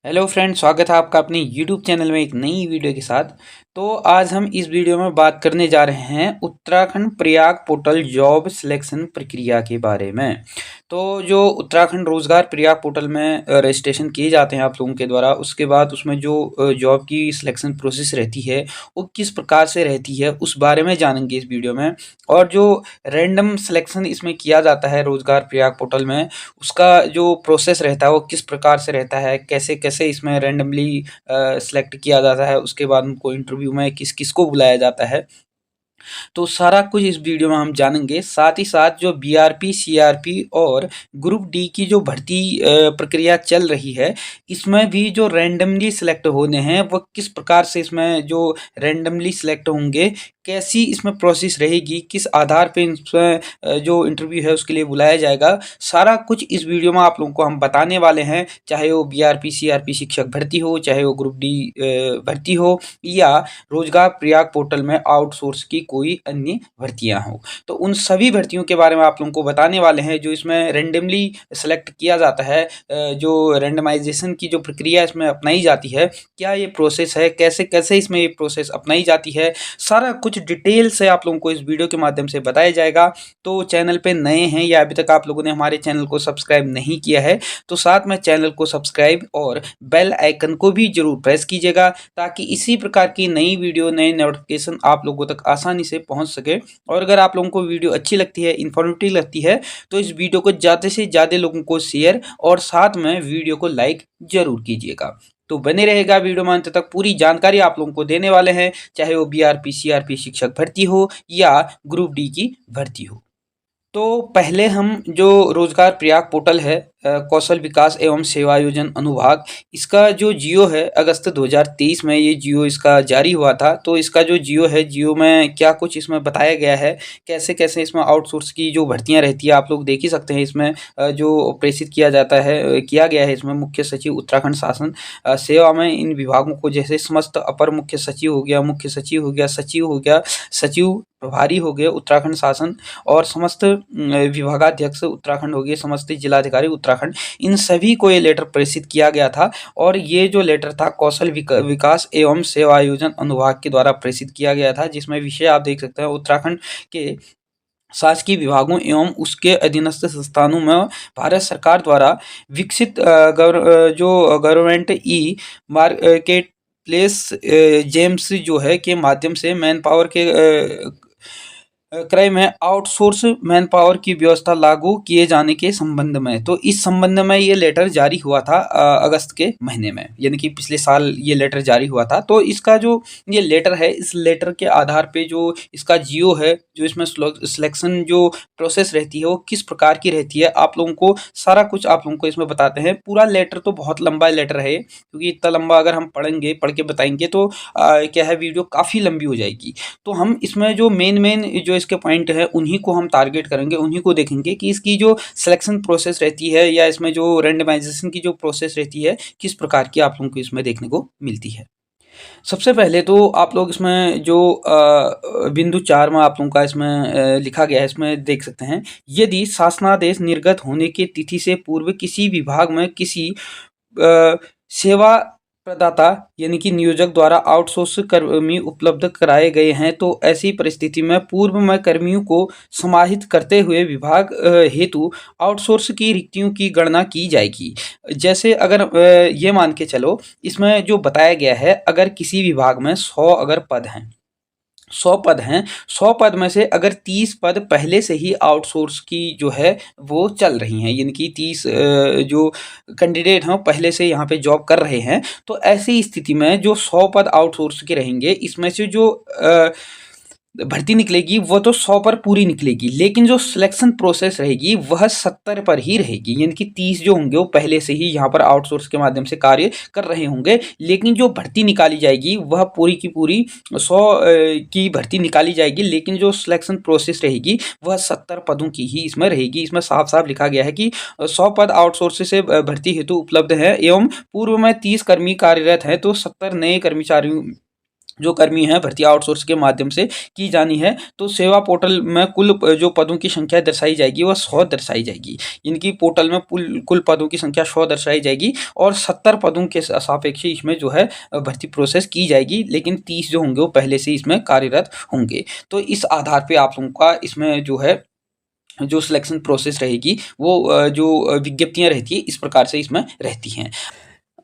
Hello friend, स्वागत है आपका अपने यूट्यूब चैनल में एक नई वीडियो के साथ। तो आज हम इस वीडियो में बात करने जा रहे हैं Uttarakhand Prayag portal job selection प्रक्रिया के बारे में। तो जो उत्तराखंड रोजगार प्रयाग पोर्टल में रजिस्ट्रेशन किए जाते हैं आप लोगों के द्वारा, उसके बाद उसमें जो जॉब की सिलेक्शन प्रोसेस रहती है वो किस प्रकार से रहती है उस बारे में जानेंगे इस वीडियो में। और जो रैंडम सिलेक्शन इसमें किया जाता है रोजगार प्रयाग पोर्टल में, उसका जो प्रोसेस रहता है वो किस प्रकार से रहता है, कैसे कैसे इसमें रैंडमली सेलेक्ट किया जाता है, उसके बाद उनको इंटरव्यू में किस किस को बुलाया जाता है, तो सारा कुछ इस वीडियो में हम जानेंगे। साथ ही साथ जो बीआरपी, सीआरपी और ग्रुप डी की जो भर्ती प्रक्रिया चल रही है, इसमें भी जो रैंडमली सिलेक्ट होने हैं वो किस प्रकार से इसमें जो रैंडमली सिलेक्ट होंगे, कैसी इसमें प्रोसेस रहेगी, किस आधार पे इसमें जो इंटरव्यू है उसके लिए बुलाया जाएगा, सारा कुछ इस वीडियो में आप लोगों को हम बताने वाले हैं। चाहे वो बीआरपी, सीआरपी शिक्षक भर्ती हो, चाहे वो ग्रुप डी भर्ती हो, या रोजगार प्रयाग पोर्टल में आउटसोर्स की कोई अन्य भर्तियां हो, तो उन सभी भर्तियों के बारे में आप लोगों को बताने वाले हैं। जो इसमें रैंडमली सेलेक्ट किया जाता है, जो रैंडमाइजेशन की जो प्रक्रिया इसमें अपनाई जाती है, क्या ये प्रोसेस है, कैसे कैसे इसमें ये प्रोसेस अपनाई जाती है, सारा कुछ डिटेल से आप लोगों को इस वीडियो के माध्यम से बताया जाएगा। तो चैनल पे नए हैं या अभी तक आप लोगों ने हमारे चैनल को सब्सक्राइब नहीं किया है, तो साथ में चैनल को सब्सक्राइब और बेल आइकन को भी जरूर प्रेस कीजिएगा, ताकि इसी प्रकार की नई वीडियो, नए नोटिफिकेशन आप लोगों तक आसानी से पहुंच सके। और अगर आप लोगों को वीडियो अच्छी लगती है, इन्फॉर्मेटिव लगती है, तो इस वीडियो को ज़्यादा से ज़्यादा लोगों को शेयर और साथ में वीडियो को लाइक जरूर कीजिएगा। तो बने रहेगा वीडियो में अंत तक, पूरी जानकारी आप लोगों को देने वाले हैं, चाहे वो बीआरपी, सीआरपी शिक्षक भर्ती हो या ग्रुप डी की भर्ती हो। तो पहले हम जो रोजगार प्रयाग पोर्टल है, कौशल विकास एवं सेवायोजन अनुभाग, इसका जो जियो है अगस्त 2023 में ये जियो इसका जारी हुआ था। तो इसका जो जियो है, जियो में क्या कुछ इसमें बताया गया है, कैसे कैसे इसमें आउटसोर्स की जो भर्तियां रहती है आप लोग देख ही सकते हैं। इसमें जो प्रेषित किया जाता है, किया गया है इसमें मुख्य सचिव उत्तराखंड शासन सेवा में इन विभागों को, जैसे समस्त अपर मुख्य सचिव हो गया, मुख्य सचिव हो गया, सचिव हो गया, सचिव प्रभारी हो गए उत्तराखंड शासन, और समस्त विभागाध्यक्ष उत्तराखंड हो गए, समस्त जिलाधिकारी उत्तराखंड, इन सभी को ये लेटर प्रेषित किया गया था। और ये जो लेटर था कौशल विकास एवं सेवायोजन अनुभाग के द्वारा प्रेषित किया गया था, जिसमें विषय आप देख सकते हैं उत्तराखंड के शासकीय विभागों एवं उसके अधीनस्थ संस्थानों में भारत सरकार द्वारा विकसित जो government e market place James जो है के माध्यम से मैन पावर के क्रय में आउटसोर्स मैन पावर की व्यवस्था लागू किए जाने के संबंध में। तो इस संबंध में ये लेटर जारी हुआ था अगस्त के महीने में, यानी कि पिछले साल ये लेटर जारी हुआ था। तो इसका जो ये लेटर है, इस लेटर के आधार पे जो इसका जियो है, जो इसमें सिलेक्शन जो प्रोसेस रहती है वो किस प्रकार की रहती है, आप लोगों को सारा कुछ आप लोगों को इसमें बताते हैं। पूरा लेटर तो बहुत लंबा लेटर है, क्योंकि इतना लंबा अगर हम पढ़ के बताएंगे तो क्या है, वीडियो काफ़ी लंबी हो जाएगी। तो हम इसमें जो मेन जो इसके पॉइंट है उन्हीं को हम टारगेट करेंगे, उन्हीं को देखेंगे कि इसकी जो सिलेक्शन प्रोसेस रहती है या इसमें जो रैंडमाइजेशन की जो प्रोसेस रहती है किस प्रकार की आप लोगों को इसमें देखने को मिलती है। सबसे पहले तो आप लोग इसमें जो बिंदु 4 में आप लोगों का इसमें लिखा गया है, इसमें देख सकते हैं, यदि शासनादेश निर्गत होने की तिथि से पूर्व किसी विभाग में किसी सेवा प्रदाता यानी कि नियोजक द्वारा आउटसोर्स कर्मी उपलब्ध कराए गए हैं, तो ऐसी परिस्थिति में पूर्व में कर्मियों को समाहित करते हुए विभाग हेतु आउटसोर्स की रिक्तियों की गणना की जाएगी। जैसे अगर ये मान के चलो, इसमें जो बताया गया है, अगर किसी विभाग में 100 अगर पद हैं, 100 पद हैं, 100 पद में से अगर 30 पद पहले से ही आउटसोर्स की जो है वो चल रही हैं, यानी कि 30 जो कैंडिडेट हैं पहले से यहाँ पे जॉब कर रहे हैं, तो ऐसी स्थिति में जो 100 पद आउटसोर्स के रहेंगे, इसमें से जो भर्ती निकलेगी वो तो 100 पर पूरी निकलेगी, लेकिन जो सिलेक्शन प्रोसेस रहेगी वह 70 पर ही रहेगी, यानी कि 30 जो होंगे वो पहले से ही यहाँ पर आउटसोर्स के माध्यम से कार्य कर रहे होंगे, लेकिन जो भर्ती निकाली जाएगी वह पूरी की पूरी 100 की भर्ती निकाली जाएगी, लेकिन जो सिलेक्शन प्रोसेस रहेगी वह 70 पदों की ही इसमें रहेगी। इसमें साफ साफ लिखा गया है कि 100 पद आउटसोर्स से भर्ती हेतु उपलब्ध है एवं पूर्व में 30 कर्मी कार्यरत हैं, तो 70 नए कर्मचारियों जो कर्मी हैं भर्ती आउटसोर्स के माध्यम से की जानी है। तो सेवा पोर्टल में कुल जो पदों की संख्या दर्शाई जाएगी वह 100 दर्शाई जाएगी। इनकी पोर्टल में कुल पदों की संख्या 100 दर्शाई जाएगी और 70 पदों के सापेक्ष इसमें जो है भर्ती प्रोसेस की जाएगी, लेकिन 30 जो होंगे वो पहले से इसमें कार्यरत होंगे। तो इस आधार पर आप लोगों का इसमें जो है जो सिलेक्शन प्रोसेस रहेगी वो जो विज्ञप्तियां रहती है इस प्रकार से इसमें रहती हैं।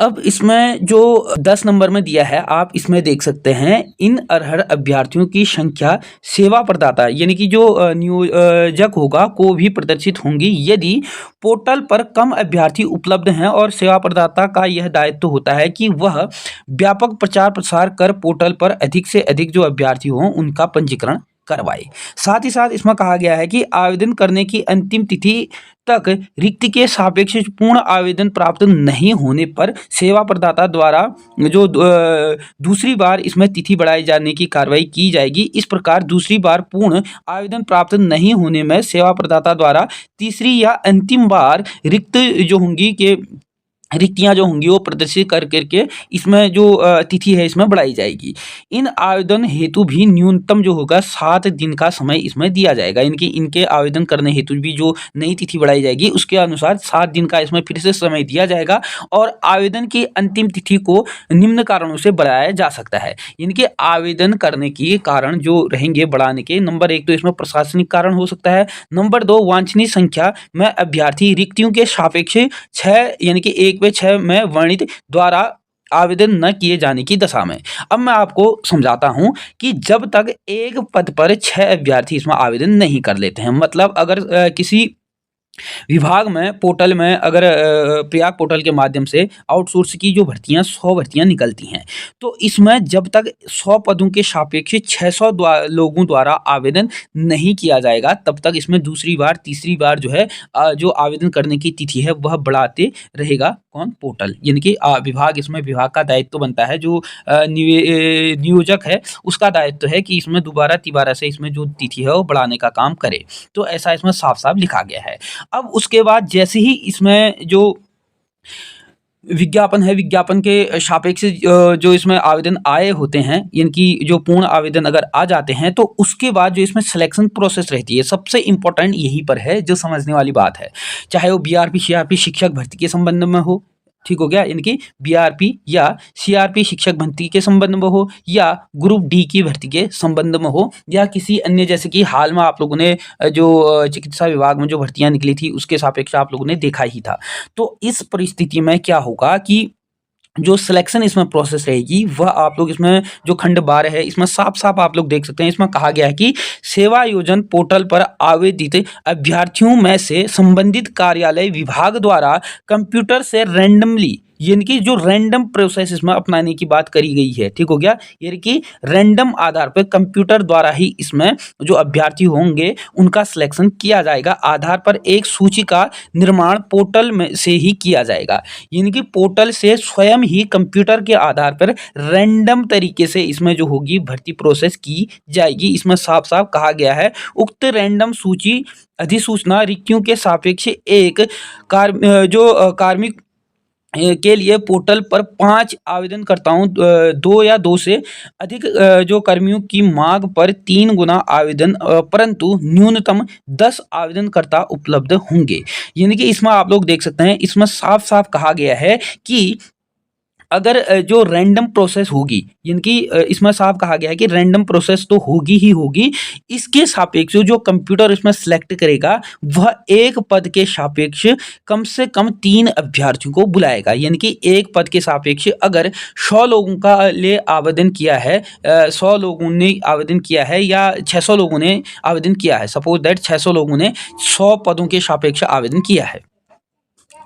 अब इसमें जो 10 नंबर में दिया है आप इसमें देख सकते हैं, इन अर्ह अभ्यर्थियों की संख्या सेवा प्रदाता यानी कि जो नियोजक होगा को भी प्रदर्शित होंगी यदि पोर्टल पर कम अभ्यर्थी उपलब्ध हैं, और सेवा प्रदाता का यह दायित्व होता है कि वह व्यापक प्रचार प्रसार कर पोर्टल पर अधिक से अधिक जो अभ्यर्थी हों उनका पंजीकरण करवाए। साथ ही साथ इसमें कहा गया है कि आवेदन करने की अंतिम तिथि तक रिक्ति के सापेक्ष पूर्ण आवेदन प्राप्त नहीं होने पर सेवा प्रदाता द्वारा जो दूसरी बार इसमें तिथि बढ़ाए जाने की कार्रवाई की जाएगी। इस प्रकार दूसरी बार पूर्ण आवेदन प्राप्त नहीं होने में सेवा प्रदाता द्वारा तीसरी या अंतिम बार रिक्त जो होंगी के रिक्तियां जो होंगी वो प्रदर्शित कर करके इसमें जो तिथि है इसमें बढ़ाई जाएगी। इन आवेदन हेतु भी न्यूनतम जो होगा 7 दिन का समय इसमें दिया जाएगा। इनके आवेदन करने हेतु भी जो नई तिथि बढ़ाई जाएगी उसके अनुसार 7 दिन का इसमें फिर से समय दिया जाएगा, और आवेदन की अंतिम तिथि को निम्न कारणों से बढ़ाया जा सकता है। इनके आवेदन करने के कारण जो रहेंगे बढ़ाने के, नंबर 1 तो इसमें प्रशासनिक कारण हो सकता है, नंबर 2 वांछनीय संख्या में अभ्यर्थी रिक्तियों के सापेक्ष 6 यानी कि 1/6 में वर्णित द्वारा आवेदन न किए जाने की दशा में। अब मैं आपको समझाता हूं कि जब तक एक पद पर 6 अभ्यर्थी इसमें आवेदन नहीं कर लेते हैं, मतलब अगर किसी विभाग में पोर्टल में अगर प्रयाग पोर्टल के माध्यम से आउटसोर्स की जो भर्तियां 100 भर्तियां निकलती हैं, तो इसमें जब तक 100 पदों के सापेक्ष 600 लोगों द्वारा आवेदन नहीं किया जाएगा तब तक इसमें दूसरी बार तीसरी बार जो है जो आवेदन करने की तिथि है वह बढ़ाते रहेगा कौन, पोर्टल। यानी कि विभाग, इसमें विभाग का दायित्व बनता है, जो नियोजक है उसका दायित्व है कि इसमें दोबारा तिबारा से इसमें जो तिथि है वो बढ़ाने का काम करे। तो ऐसा इसमें साफ साफ लिखा गया है। अब उसके बाद जैसे ही इसमें जो विज्ञापन है, विज्ञापन के सापेक्ष जो इसमें आवेदन आए होते हैं, इनकी जो पूर्ण आवेदन अगर आ जाते हैं तो उसके बाद जो इसमें सिलेक्शन प्रोसेस रहती है, सबसे इंपॉर्टेंट यहीं पर है जो समझने वाली बात है। चाहे वो बीआरपी सीआरपी शिक्षक भर्ती के संबंध में हो, ठीक हो गया, इनकी बीआरपी या सीआरपी शिक्षक भर्ती के संबंध में हो, या ग्रुप डी की भर्ती के संबंध में हो, या किसी अन्य, जैसे कि हाल में आप लोगों ने जो चिकित्सा विभाग में जो भर्तियां निकली थी उसके सापेक्ष आप लोगों ने देखा ही था। तो इस परिस्थिति में क्या होगा कि जो सिलेक्शन इसमें प्रोसेस रहेगी वह आप लोग इसमें जो खंड 12 है इसमें साफ साफ आप लोग देख सकते हैं, इसमें कहा गया है कि सेवा योजन पोर्टल पर आवेदित अभ्यर्थियों में से संबंधित कार्यालय विभाग द्वारा कंप्यूटर से रैंडमली, यानी कि जो रैंडम प्रोसेस इसमें अपनाने की बात करी गई है, ठीक हो गया, यानी कि रैंडम आधार पर कंप्यूटर द्वारा ही इसमें जो अभ्यर्थी होंगे उनका सिलेक्शन किया जाएगा। आधार पर एक सूची का निर्माण पोर्टल में से ही किया जाएगा, यानी कि पोर्टल से स्वयं ही कंप्यूटर के आधार पर रैंडम तरीके से इसमें जो होगी भर्ती प्रोसेस की जाएगी। इसमें साफ साफ कहा गया है, उक्त रैंडम सूची अधिसूचना रिक्तियों के सापेक्ष एक कार्मिक के लिए पोर्टल पर 5 आवेदनकर्ताओं 2 या 2 से अधिक जो कर्मियों की मांग पर 3 गुना आवेदन परंतु न्यूनतम 10 आवेदनकर्ता उपलब्ध होंगे। यानी कि इसमें आप लोग देख सकते हैं, इसमें साफ साफ कहा गया है कि अगर जो रैंडम प्रोसेस होगी, यानी कि इसमें साफ कहा गया है कि रैंडम प्रोसेस तो होगी ही होगी, इसके सापेक्ष जो कंप्यूटर इसमें सेलेक्ट करेगा वह एक पद के सापेक्ष कम से कम 3 अभ्यर्थियों को बुलाएगा। यानी कि एक पद के सापेक्ष अगर 100 लोगों का लिए आवेदन किया है, 100 लोगों ने आवेदन किया है या 600 लोगों ने आवेदन किया है, सपोज दैट 600 लोगों ने 100 पदों के सापेक्ष आवेदन किया है,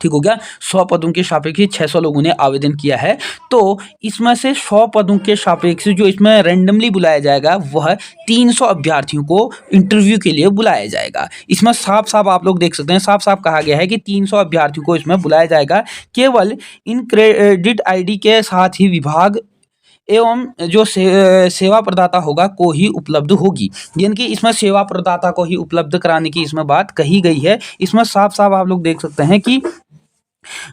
ठीक हो गया, 100 पदों के सापेक्ष 600 लोगों ने आवेदन किया है, तो इसमें से 100 पदों के सापेक्ष जो इसमें रैंडमली बुलाया जाएगा वह 300 अभ्यर्थियों को इंटरव्यू के लिए बुलाया जाएगा। इसमें साफ साफ आप लोग देख सकते हैं, साफ साफ कहा गया है कि 300 अभ्यर्थियों को इसमें बुलाया जाएगा। केवल इन क्रेडिट आईडी के साथ ही विभाग एवं जो सेवा प्रदाता होगा को ही उपलब्ध होगी, यानी कि इसमें सेवा प्रदाता को ही उपलब्ध कराने की इसमें बात कही गई है। इसमें साफ साफ आप लोग देख सकते हैं कि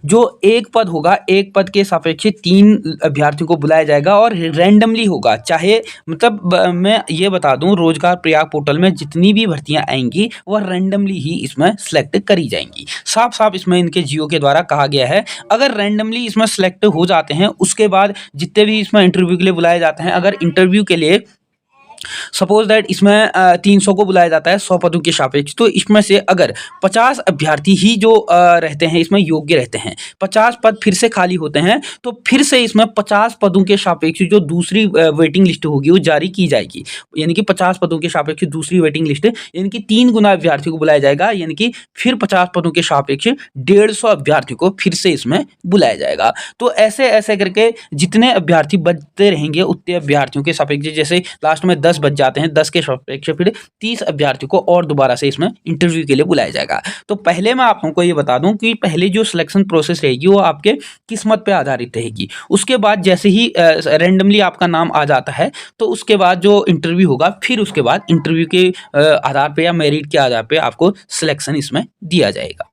जो एक पद होगा, एक पद के सापेक्ष 3 अभ्यर्थियों को बुलाया जाएगा और रैंडमली होगा। चाहे मतलब मैं ये बता दूँ, रोज़गार प्रयाग पोर्टल में जितनी भी भर्तियाँ आएँगी वह रैंडमली ही इसमें सेलेक्ट करी जाएँगी। साफ-साफ इसमें इनके जियो के द्वारा कहा गया है। अगर रैंडमली इसमें सेलेक्ट हो जाते हैं, उसके बाद जितने भी इसमें इंटरव्यू के लिए बुलाए जाते हैं, अगर इंटरव्यू के लिए सपोज दैट इसमें 300 को बुलाया जाता है 100 पदों के सापेक्ष, तो इसमें से अगर 50 अभ्यर्थी ही जो रहते हैं इसमें योग्य रहते हैं, 50 पद फिर से खाली होते हैं, तो फिर से इसमें 50 पदों के सापेक्ष जो दूसरी वेटिंग लिस्ट होगी वो जारी की जाएगी। यानी कि 50 पदों के सापेक्ष दूसरी वेटिंग लिस्ट, यानी कि 3 गुना अभ्यर्थियों को बुलाया जाएगा, यानी कि फिर 50 पदों के सापेक्ष 150 अभ्यर्थियों को फिर से इसमें बुलाया जाएगा। तो ऐसे-ऐसे करके जितने अभ्यर्थी बचते रहेंगे उतने अभ्यर्थियों के सापेक्ष, जैसे लास्ट में 10 बच जाते हैं, 10 के सापेक्ष फिर 30 अभ्यर्थियों को और दोबारा से इसमें इंटरव्यू के लिए बुलाया जाएगा। तो पहले मैं आप लोगों को ये बता दूं कि पहले जो सिलेक्शन प्रोसेस रहेगी वो आपके किस्मत पे आधारित रहेगी। उसके बाद जैसे ही रैंडमली आपका नाम आ जाता है तो उसके बाद जो इंटरव्यू होगा, फिर उसके बाद इंटरव्यू के आधार पे या मेरिट के आधार पे आपको सिलेक्शन इसमें दिया जाएगा।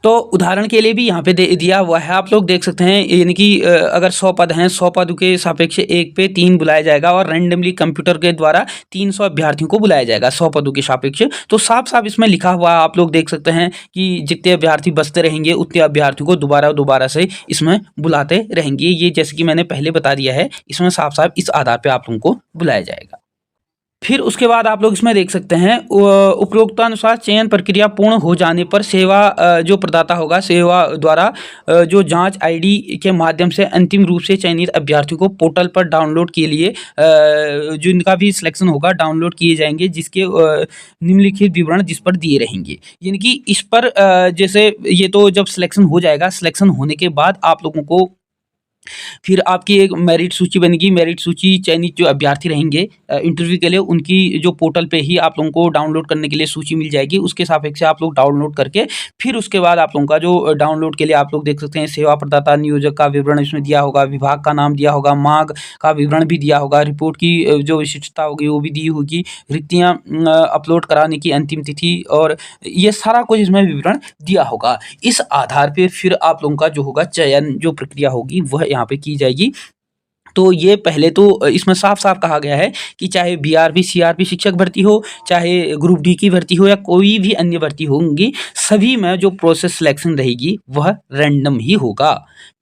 तो उदाहरण के लिए भी यहाँ पे दे दिया हुआ है, आप लोग देख सकते हैं, यानी कि अगर 100 पद हैं, 100 पदों के सापेक्ष 1 पे 3 बुलाया जाएगा और रैंडमली कंप्यूटर के द्वारा 300 अभ्यर्थियों को बुलाया जाएगा 100 पदों के सापेक्ष। तो साफ-साफ इसमें लिखा हुआ आप लोग देख सकते हैं कि जितने अभ्यर्थी बचते रहेंगे उतने अभ्यर्थियों को दोबारा से इसमें बुलाते रहेंगे। ये जैसे कि मैंने पहले बता दिया है, इसमें साफ-साफ इस आधार पे आप लोगों को बुलाया जाएगा। फिर उसके बाद आप लोग इसमें देख सकते हैं उपरोक्तानुसार चयन प्रक्रिया पूर्ण हो जाने पर सेवा जो प्रदाता होगा, सेवा द्वारा जो जांच आईडी के माध्यम से अंतिम रूप से चयनित अभ्यर्थियों को पोर्टल पर डाउनलोड के लिए जो इनका भी सिलेक्शन होगा डाउनलोड किए जाएंगे, जिसके निम्नलिखित विवरण जिस पर दिए रहेंगे। यानी कि इस पर जैसे ये तो जब सिलेक्शन हो जाएगा, सिलेक्शन होने के बाद आप लोगों को फिर आपकी एक मेरिट सूची बनेगी। मेरिट सूची चयनित जो अभ्यर्थी रहेंगे इंटरव्यू के लिए, उनकी जो पोर्टल पे ही आप लोगों को डाउनलोड करने के लिए सूची मिल जाएगी। उसके सापेक्ष आप लोग डाउनलोड करके फिर उसके बाद आप लोगों का जो डाउनलोड के लिए आप लोग देख सकते हैं, सेवा प्रदाता नियोजक का विवरण इसमें दिया होगा, विभाग का नाम दिया होगा, मांग का विवरण भी दिया होगा, रिपोर्ट की जो विशिष्टता होगी वो भी दी होगी, रिक्तियाँ अपलोड कराने की अंतिम तिथि, और ये सारा कुछ इसमें विवरण दिया होगा। इस आधार पे फिर आप लोगों का जो होगा चयन जो प्रक्रिया होगी वह यहाँ पे की जाएगी। तो ये पहले तो इसमें साफ-साफ कहा गया है कि चाहे बीआरबी, सीआरपी शिक्षक भर्ती हो, चाहे ग्रुप डी की भर्ती हो या कोई भी अन्य भर्ती होंगी, सभी में जो प्रोसेस सिलेक्शन रहेगी वह रैंडम ही होगा।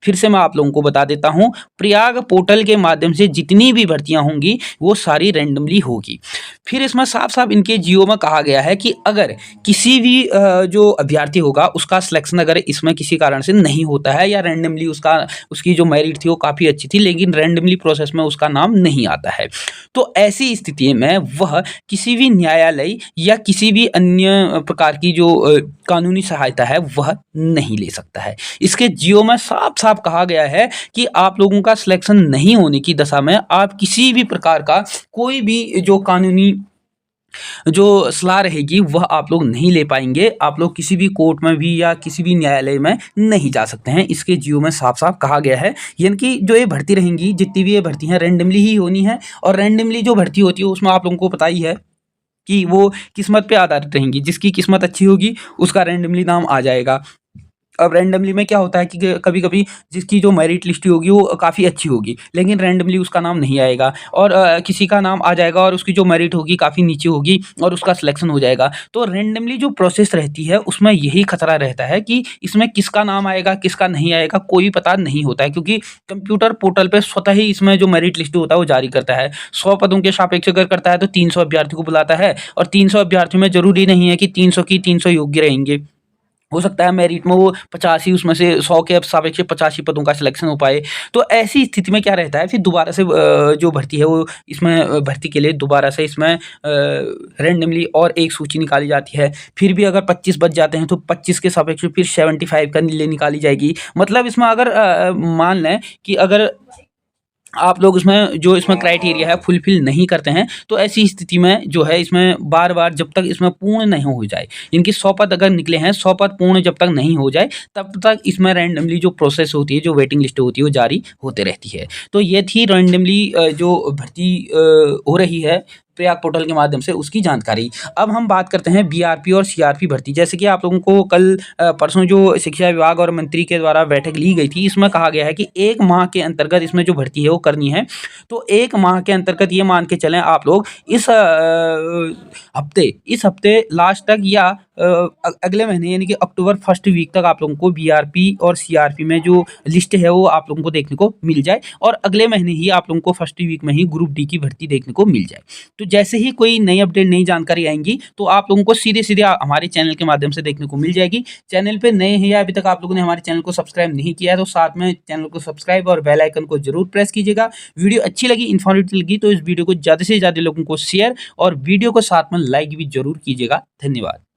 फिर से मैं आप लोगों को बता देता हूँ, प्रयाग पोर्टल के माध्यम से जितनी भी भर्तियाँ होंगी वो सारी रैंडमली होगी। फिर इसमें साफ-साफ इनके जियो में कहा गया है कि अगर किसी भी जो अभ्यर्थी होगा उसका सिलेक्शन अगर इसमें किसी कारण से नहीं होता है या रैंडमली उसकी जो मेरिट थी वो काफ़ी अच्छी थी लेकिन रैंडमली प्रोसेस में उसका नाम नहीं आता है, तो ऐसी स्थिति में वह किसी भी न्यायालय या किसी भी अन्य प्रकार की जो कानूनी सहायता है वह नहीं ले सकता है। इसके जियो में साफ-साफ कहा गया है कि आप लोगों का सिलेक्शन नहीं होने की दशा में आप किसी भी प्रकार का कोई भी जो कानूनी जो सलाह रहेगी वह आप लोग नहीं ले पाएंगे। आप लोग किसी भी कोर्ट में भी या किसी भी न्यायालय में नहीं जा सकते हैं। इसके जियो में साफ-साफ कहा गया है, यानी कि जो ये भर्ती रहेंगी, जितनी भी ये भर्ती हैं रैंडमली ही होनी है और रैंडमली जो भर्ती होती है उसमें आप लोगों को पता ही है कि वो किस्मत पे आधारित रहेंगी। जिसकी किस्मत अच्छी होगी उसका रैंडमली नाम आ जाएगा। अब रैंडमली में क्या होता है कि कभी-कभी जिसकी जो मेरिट लिस्ट होगी वो काफ़ी अच्छी होगी लेकिन रैंडमली उसका नाम नहीं आएगा और किसी का नाम आ जाएगा और उसकी जो मेरिट होगी काफ़ी नीचे होगी और उसका सिलेक्शन हो जाएगा। तो रैंडमली जो प्रोसेस रहती है उसमें यही खतरा रहता है कि इसमें किसका नाम आएगा, किसका नहीं आएगा, कोई पता नहीं होता है, क्योंकि कंप्यूटर पोर्टल पे स्वतः ही इसमें जो मेरिट लिस्ट होता है वो जारी करता है। 100 पदों के सापेक्ष अगर करता है तो 300 अभ्यर्थियों को बुलाता है और 300 अभ्यर्थियों में ज़रूरी नहीं है कि 300 की 300 योग्य रहेंगे। हो सकता है मेरिट में वो 50 ही उसमें से 100 के सापेक्ष 85 पदों का सिलेक्शन हो पाए। तो ऐसी स्थिति में क्या रहता है, फिर दोबारा से जो भर्ती है वो इसमें भर्ती के लिए दोबारा से इसमें रैंडमली और एक सूची निकाली जाती है। फिर भी अगर 25 बच जाते हैं तो 25 के सापेक्ष फिर 75 का निकाली जाएगी। मतलब इसमें अगर मान लें कि अगर आप लोग इसमें क्राइटेरिया है फुलफिल नहीं करते हैं तो ऐसी स्थिति में जो है इसमें बार-बार जब तक इसमें पूर्ण नहीं हो जाए, इनकी 100 पद अगर निकले हैं, 100 पद पूर्ण जब तक नहीं हो जाए तब तक इसमें रैंडमली जो प्रोसेस होती है, जो वेटिंग लिस्ट होती है वो जारी होते रहती है। तो ये थी रैंडमली जो भर्ती हो रही है प्रयाग पोर्टल के माध्यम से उसकी जानकारी। अब हम बात करते हैं बीआरपी और सीआरपी भर्ती। जैसे कि आप लोगों को कल परसों जो शिक्षा विभाग और मंत्री के द्वारा बैठक ली गई थी, इसमें कहा गया है कि 1 माह के अंतर्गत इसमें जो भर्ती है वो करनी है। तो 1 माह के अंतर्गत ये मान के चलें आप लोग इस हफ्ते लास्ट तक या अगले महीने यानी कि अक्टूबर फर्स्ट वीक तक आप लोगों को बीआरपी और सीआरपी में जो लिस्ट है वो आप लोगों को देखने को मिल जाए, और अगले महीने ही आप लोगों को फर्स्ट वीक में ही ग्रुप डी की भर्ती देखने को मिल जाए। तो जैसे ही कोई नई अपडेट, नई जानकारी आएंगी तो आप लोगों को सीधे सीधे हमारे चैनल के माध्यम से देखने को मिल जाएगी। चैनल पे नए हैं या अभी तक आप लोगों ने हमारे चैनल को सब्सक्राइब नहीं किया है तो साथ में चैनल को सब्सक्राइब और बेल आइकन को जरूर प्रेस कीजिएगा। वीडियो अच्छी लगी, इन्फॉर्मेटिव लगी तो इस वीडियो को ज़्यादा से ज़्यादा लोगों को शेयर और वीडियो को साथ में लाइक भी जरूर कीजिएगा। धन्यवाद।